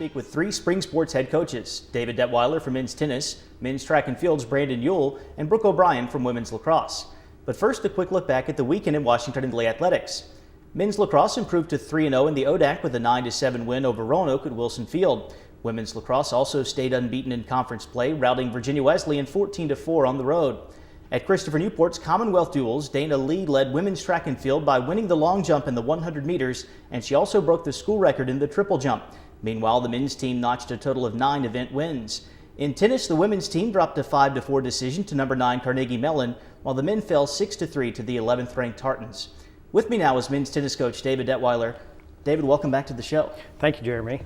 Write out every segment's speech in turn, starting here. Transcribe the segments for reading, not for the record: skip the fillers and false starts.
speak with three spring sports head coaches: David Detwiler from men's tennis, men's track and field's Brandon Yule, and Brooke O'Brien from women's lacrosse. But first, a quick look back at the weekend in Washington and Lee athletics. Men's lacrosse improved to 3-0 in the ODAC with a 9-7 win over Roanoke at Wilson Field. Women's lacrosse also stayed unbeaten in conference play, routing Virginia Wesleyan 14-4 on the road. At Christopher Newport's Commonwealth Duels, Dana Lee led women's track and field by winning the long jump in the 100 meters, and she also broke the school record in the triple jump. Meanwhile, the men's team notched a total of 9 event wins. In tennis, the women's team dropped a 5-4 decision to number 9 Carnegie Mellon, while the men fell 6-3 to the 11th ranked Tartans. With me now is men's tennis coach David Detwiler. David, welcome back to the show. Thank you, Jeremy.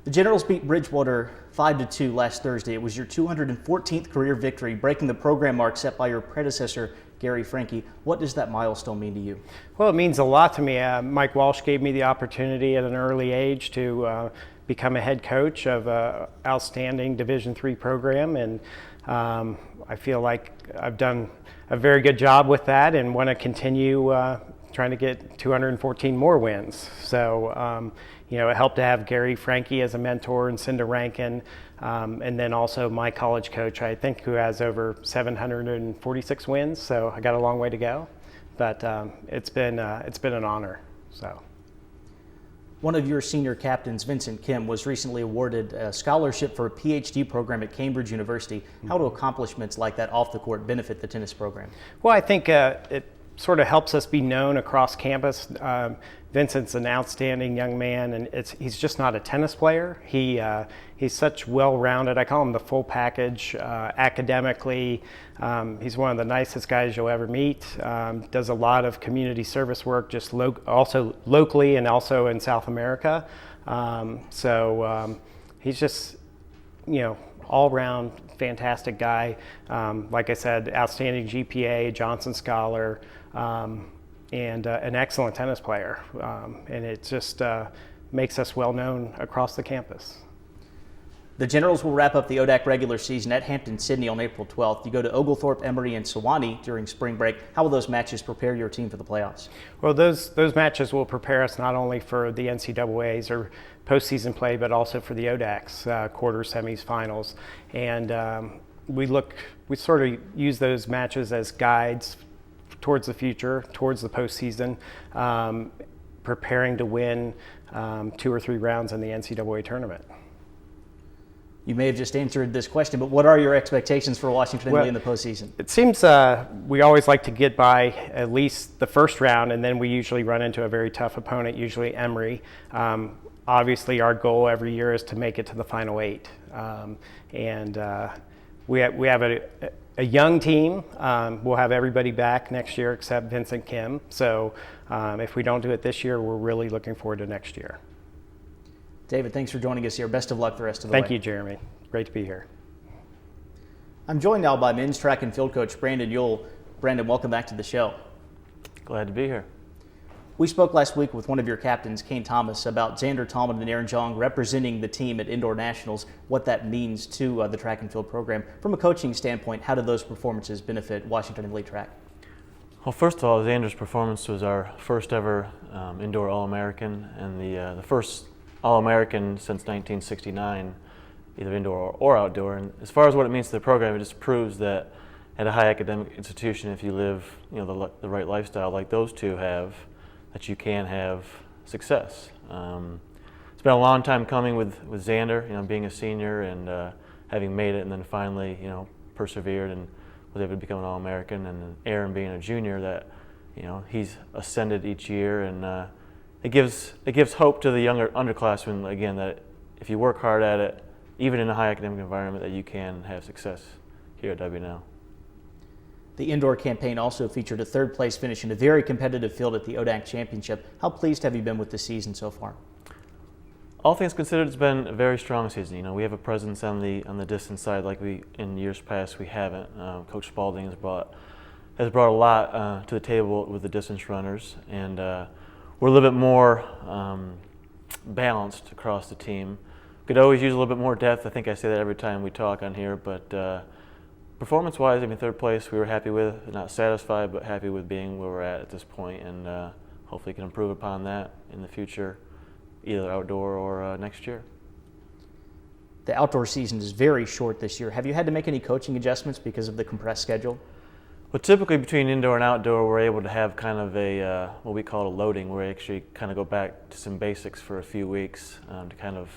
The Generals beat Bridgewater 5-2 last Thursday. It was your 214th career victory, breaking the program mark set by your predecessor, Gary Franke. What does that milestone mean to you? Well, it means a lot to me. Mike Walsh gave me the opportunity at an early age to become a head coach of an outstanding Division III program, and I feel like I've done a very good job with that and want to continue trying to get 214 more wins. So, it helped to have Gary Franke as a mentor and Cinda Rankin, and then also my college coach, I think, who has over 746 wins. So I got a long way to go, but it's been an honor. So. One of your senior captains, Vincent Kim, was recently awarded a scholarship for a PhD program at Cambridge University. How do accomplishments like that off the court benefit the tennis program? Well, I think it sort of helps us be known across campus. Vincent's an outstanding young man, and he's just not a tennis player. He's such well-rounded. I call him the full package. Academically, he's one of the nicest guys you'll ever meet. Does a lot of community service work, just also locally and also in South America. He's just, all-round fantastic guy. Like I said, outstanding GPA, Johnson Scholar. And an excellent tennis player, and it just makes us well known across the campus. The Generals will wrap up the ODAC regular season at Hampton-Sydney on April 12th. You go to Oglethorpe, Emory, and Sewanee during spring break. How will those matches prepare your team for the playoffs? Well, those matches will prepare us not only for the NCAAs or postseason play, but also for the ODACs, quarter, semis, finals. And we sort of use those matches as guides towards the future, towards the postseason, preparing to win 2 or 3 rounds in the NCAA tournament. You may have just answered this question, but what are your expectations for Washington and Lee in the postseason? It seems we always like to get by at least the first round, and then we usually run into a very tough opponent, usually Emory. Obviously, our goal every year is to make it to the final 8. We have a young team. We'll have everybody back next year except Vincent Kim. So if we don't do it this year, we're really looking forward to next year. David, thanks for joining us here. Best of luck the rest of the way. Thank you, Jeremy. Great to be here. I'm joined now by men's track and field coach Brandon Yule. Brandon, welcome back to the show. Glad to be here. We spoke last week with one of your captains, Kane Thomas, about Xander Tallman and Aaron Jong representing the team at Indoor Nationals, what that means to the track and field program. From a coaching standpoint, how did those performances benefit Washington and Lee track? Well, first of all, Xander's performance was our first ever indoor All-American and the first All-American since 1969, either indoor or outdoor. And as far as what it means to the program, it just proves that at a high academic institution, if you live the right lifestyle like those two have, that you can have success. It's been a long time coming with Xander, being a senior and having made it, and then finally, persevered and was able to become an All-American. And then Aaron being a junior, that he's ascended each year, and it gives hope to the younger underclassmen again that if you work hard at it, even in a high academic environment, that you can have success here at W&L. The indoor campaign also featured a 3rd place finish in a very competitive field at the ODAC Championship. How pleased have you been with the season so far? All things considered, it's been a very strong season. We have a presence on the distance side like in years past we haven't. Coach Spalding has brought a lot to the table with the distance runners, and we're a little bit more balanced across the team. Could always use a little bit more depth. I think I say that every time we talk on here, but performance-wise, 3rd place we were happy with. Not satisfied, but happy with being where we're at this point, and hopefully can improve upon that in the future, either outdoor or next year. The outdoor season is very short this year. Have you had to make any coaching adjustments because of the compressed schedule? Well, typically between indoor and outdoor, we're able to have kind of a what we call a loading, where we actually kind of go back to some basics for a few weeks to kind of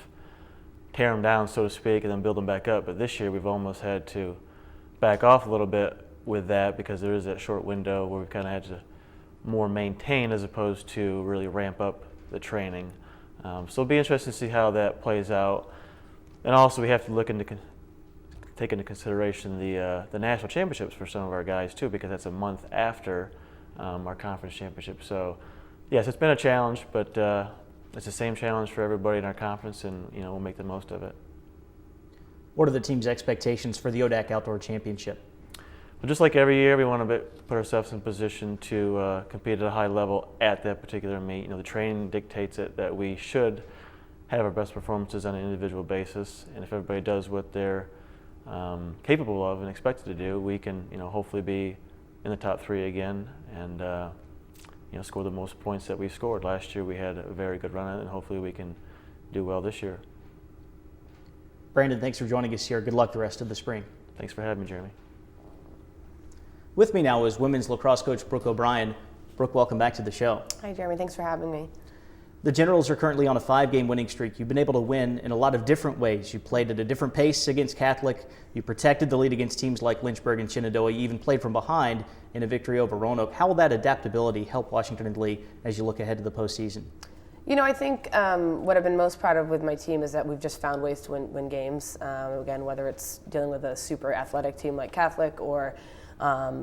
tear them down, so to speak, and then build them back up. But this year we've almost had to back off a little bit with that because there is that short window where we've kind of had to more maintain as opposed to really ramp up the training. So it'll be interesting to see how that plays out. And also we have to take into consideration the national championships for some of our guys too, because that's a month after our conference championship. So yes, it's been a challenge, but it's the same challenge for everybody in our conference, and we'll make the most of it. What are the team's expectations for the ODAC Outdoor Championship? Well, just like every year, we want to put ourselves in position to compete at a high level at that particular meet. The training dictates it that we should have our best performances on an individual basis, and if everybody does what they're capable of and expected to do, we can hopefully be in the top 3 again and score the most points that we scored. Last year we had a very good run at it, and hopefully we can do well this year. Brandon, thanks for joining us here. Good luck the rest of the spring. Thanks for having me, Jeremy. With me now is women's lacrosse coach Brooke O'Brien. Brooke, welcome back to the show. Hi, Jeremy. Thanks for having me. The Generals are currently on a 5-game winning streak. You've been able to win in a lot of different ways. You played at a different pace against Catholic. You protected the lead against teams like Lynchburg and Shenandoah. You even played from behind in a victory over Roanoke. How will that adaptability help Washington and Lee as you look ahead to the postseason? I think what I've been most proud of with my team is that we've just found ways to win games. Again, whether it's dealing with a super athletic team like Catholic or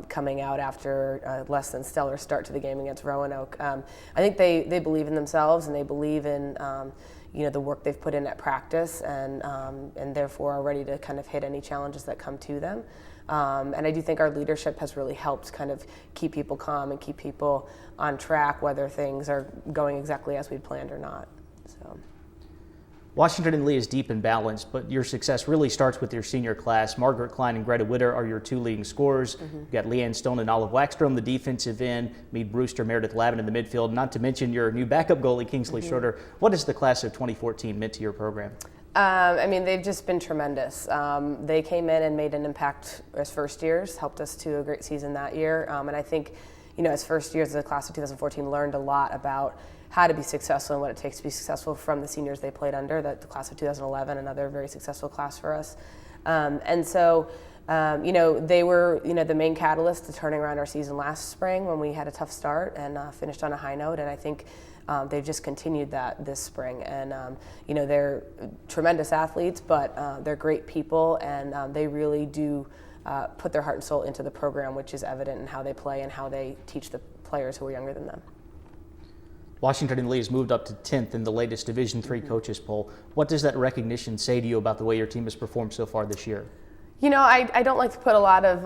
coming out after a less than stellar start to the game against Roanoke. I think they believe in themselves, and they believe in the work they've put in at practice, and therefore are ready to kind of hit any challenges that come to them. And I do think our leadership has really helped kind of keep people calm and keep people on track, whether things are going exactly as we'd planned or not. So. Washington and Lee is deep and balanced, but your success really starts with your senior class. Margaret Klein and Greta Witter are your 2 leading scorers. You've got Leanne Stone and Olive Wackstrom, the defensive end, Meade Brewster, Meredith Lavin in the midfield, not to mention your new backup goalie, Kingsley Schroeder. What has the class of 2014 meant to your program? They've just been tremendous. They came in and made an impact as first years, helped us to a great season that year. And I think, as first years, the class of 2014 learned a lot about how to be successful and what it takes to be successful from the seniors they played under, the class of 2011, another very successful class for us. They were, the main catalyst to turning around our season last spring when we had a tough start and finished on a high note. And I think they've just continued that this spring. And, they're tremendous athletes, but they're great people, and they really do put their heart and soul into the program, which is evident in how they play and how they teach the players who are younger than them. Washington and Lee has moved up to 10th in the latest Division III coaches poll. What does that recognition say to you about the way your team has performed so far this year? I don't like to put a lot of,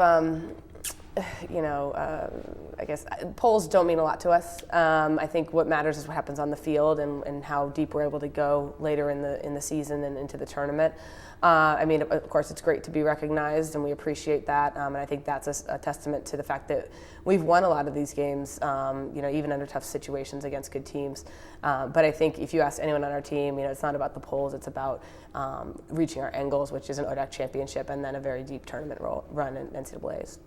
I guess polls don't mean a lot to us. I think what matters is what happens on the field and how deep we're able to go later in the season and into the tournament. Of course, it's great to be recognized, and we appreciate that. And I think that's a testament to the fact that we've won a lot of these games, even under tough situations against good teams. But I think if you ask anyone on our team, it's not about the polls. It's about reaching our end goals, which is an ODAC championship and then a very deep tournament run in NCAAs.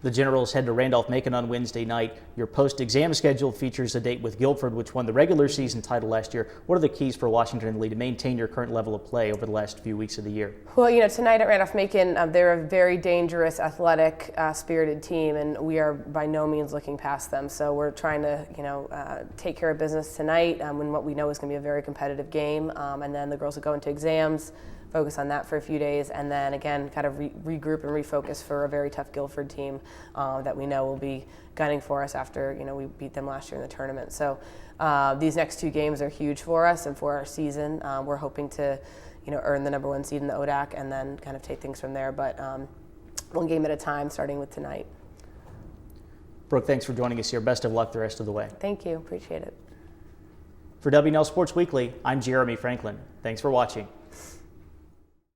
The Generals head to Randolph-Macon on Wednesday night. Your post-exam schedule features a date with Guilford, which won the regular season title last year. What are the keys for Washington and Lee to maintain your current level of play over the last few weeks of the year? Well, tonight at Randolph-Macon, they're a very dangerous, athletic, spirited team, and we are by no means looking past them. So we're trying to, take care of business tonight in what we know is going to be a very competitive game, and then the girls will go into exams, focus on that for a few days, and then again kind of regroup and refocus for a very tough Guilford team that we know will be gunning for us after we beat them last year in the tournament. So these next 2 games are huge for us and for our season. We're hoping to earn the #1 seed in the ODAC and then kind of take things from there, but 1 game at a time, starting with tonight. Brooke, thanks for joining us here. Best of luck the rest of the way. Thank you. Appreciate it. For W&L Sports Weekly, I'm Jeremy Franklin. Thanks for watching.